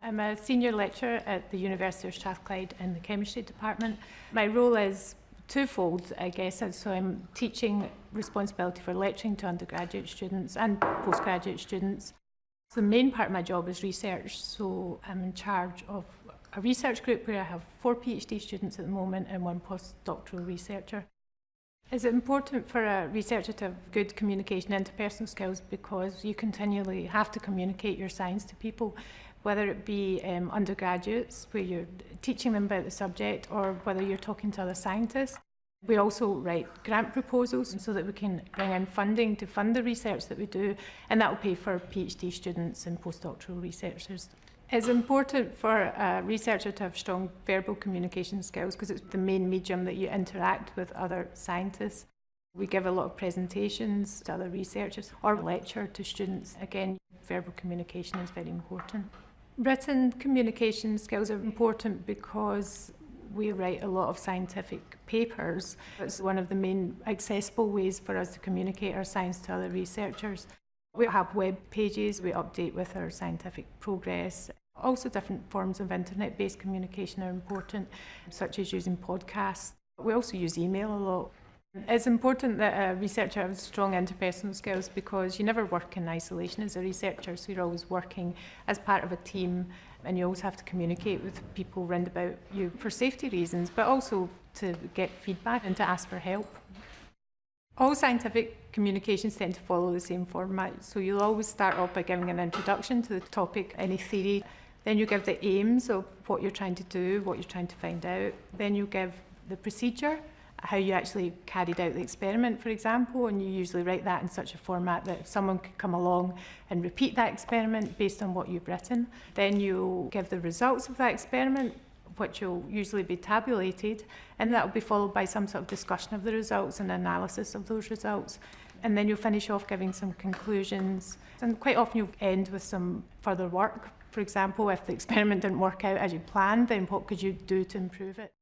I'm a senior lecturer at the University of Strathclyde in the chemistry department. My role is twofold, I guess. So I'm teaching responsibility for lecturing to undergraduate students and postgraduate students. So the main part of my job is research. So I'm in charge of a research group where I have 4 PhD students at the moment and 1 postdoctoral researcher. It's important for a researcher to have good communication and interpersonal skills because you continually have to communicate your science to people, whether it be undergraduates where you're teaching them about the subject or whether you're talking to other scientists. We also write grant proposals so that we can bring in funding to fund the research that we do, and that will pay for PhD students and postdoctoral researchers. It's important for a researcher to have strong verbal communication skills because it's the main medium that you interact with other scientists. We give a lot of presentations to other researchers or lecture to students. Again, verbal communication is very important. Written communication skills are important because we write a lot of scientific papers. It's one of the main accessible ways for us to communicate our science to other researchers. We have web pages, we update with our scientific progress. Also different forms of internet-based communication are important, such as using podcasts. We also use email a lot. It's important that a researcher has strong interpersonal skills because you never work in isolation as a researcher, so you're always working as part of a team, and you always have to communicate with people round about you for safety reasons, but also to get feedback and to ask for help. All scientific communications tend to follow the same format, so you'll always start off by giving an introduction to the topic, any theory. Then you give the aims of what you're trying to do, what you're trying to find out. Then you give the procedure, how you actually carried out the experiment, for example, and you usually write that in such a format that if someone could come along and repeat that experiment based on what you've written. Then you give the results of that experiment, which will usually be tabulated, and that will be followed by some sort of discussion of the results and analysis of those results. And then you'll finish off giving some conclusions, and quite often you'll end with some further work. For example, if the experiment didn't work out as you planned, then what could you do to improve it?